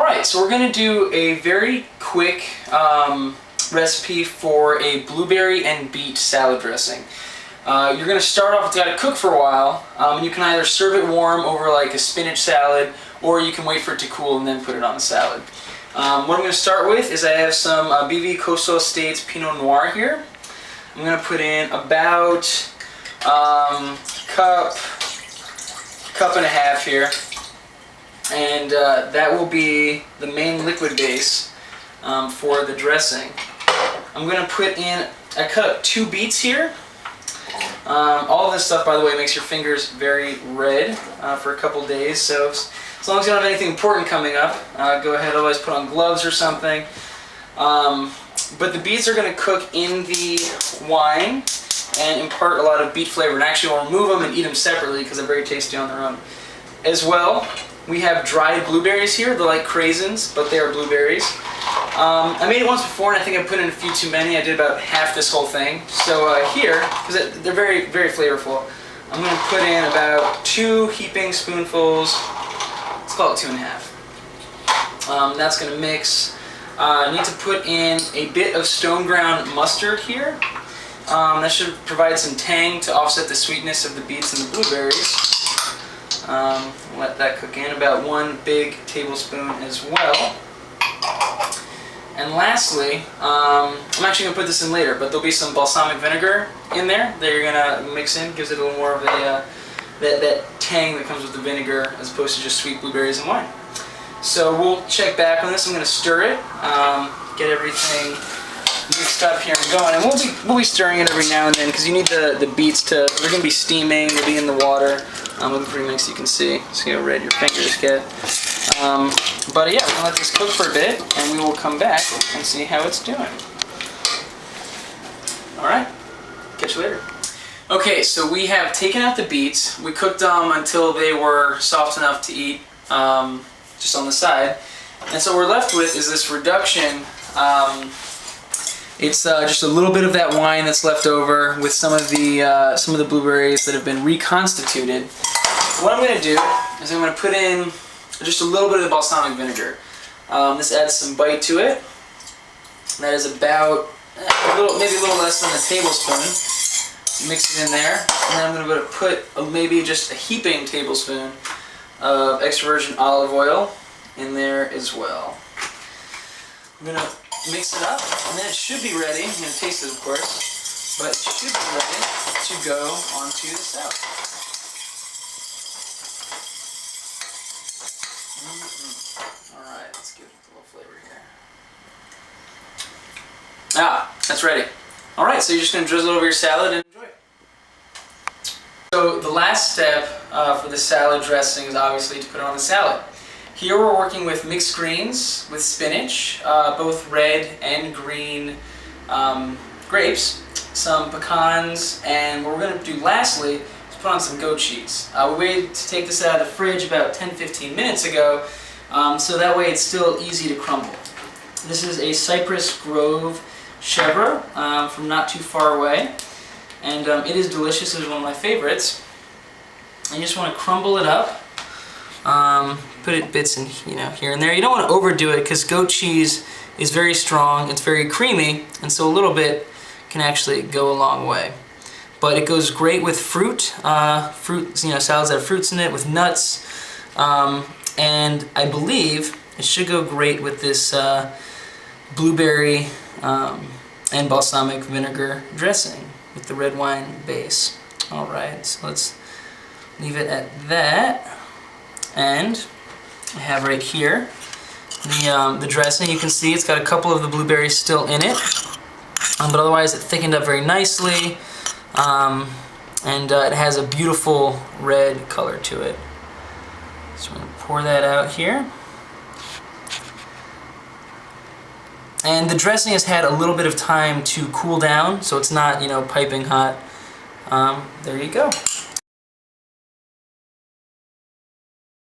Alright, so we're going to do a very quick recipe for a blueberry and beet salad dressing. You're going to start off, it's got to cook for a while, and you can either serve it warm over like a spinach salad, or you can wait for it to cool and then put it on the salad. What I'm going to start with is I have some BV Coastal Estates Pinot Noir here. I'm going to put in about cup and a half here, and that will be the main liquid base for the dressing. I'm going to put in, I cut up 2 beets here. All of this stuff, by the way, makes your fingers very red for a couple days, so as long as you don't have anything important coming up, go ahead, otherwise put on gloves or something. But the beets are going to cook in the wine and impart a lot of beet flavor, and actually we'll remove them and eat them separately because they're very tasty on their own. As well, we have dried blueberries here. They're like craisins, but they are blueberries. I made it once before, and I think I put in a few too many. I did about half this whole thing. So here, because they're very, very flavorful, I'm going to put in about 2 heaping spoonfuls. Let's call it 2.5. That's going to mix. I need to put in a bit of stone ground mustard here. That should provide some tang to offset the sweetness of the beets and the blueberries. Let that cook in, about 1 big tablespoon as well. And lastly, I'm actually going to put this in later, but there'll be some balsamic vinegar in there that you're going to mix in. Gives it a little more of a that tang that comes with the vinegar as opposed to just sweet blueberries and wine. So we'll check back on this. I'm going to stir it, get everything mixed up here and going, and we'll be stirring it every now and then because you need the beets to. They're going to be steaming. They'll be in the water. Looking pretty mixed. You can see how red your fingers get. But yeah, we're gonna let this cook for a bit, and we will come back and see how it's doing. All right, catch you later. Okay, so we have taken out the beets. We cooked them until they were soft enough to eat, just on the side. And so what we're left with is this reduction. It's just a little bit of that wine that's left over with some of the blueberries that have been reconstituted. What I'm going to do is I'm going to put in just a little bit of the balsamic vinegar. This adds some bite to it. That is about maybe a little less than a tablespoon. Mix it in there, and then I'm going to put maybe just a heaping tablespoon of extra virgin olive oil in there as well. I'm going to mix it up, and then it should be ready. I'm going to taste it, of course, but it should be ready to go onto the salad. Alright, let's give it a little flavor here. That's ready. Alright, so you're just going to drizzle it over your salad and enjoy it. So the last step for the salad dressing is obviously to put it on the salad. Here we're working with mixed greens with spinach, both red and green grapes, some pecans, and what we're going to do lastly is put on some goat cheese. We waited to take this out of the fridge about 10-15 minutes ago, so that way it's still easy to crumble. This is a Cypress Grove chèvre from not too far away, and it is delicious. It is one of my favorites. And you just want to crumble it up. Put it bits in, here and there. You don't want to overdo it because goat cheese is very strong. It's very creamy, and so a little bit can actually go a long way. But it goes great with fruit, salads that have fruits in it, with nuts, and I believe it should go great with this blueberry and balsamic vinegar dressing with the red wine base. All right, so let's leave it at that. And I have right here the dressing. You can see it's got a couple of the blueberries still in it, but otherwise it thickened up very nicely, and it has a beautiful red color to it. So I'm going to pour that out here. And the dressing has had a little bit of time to cool down, so it's not, piping hot. There you go.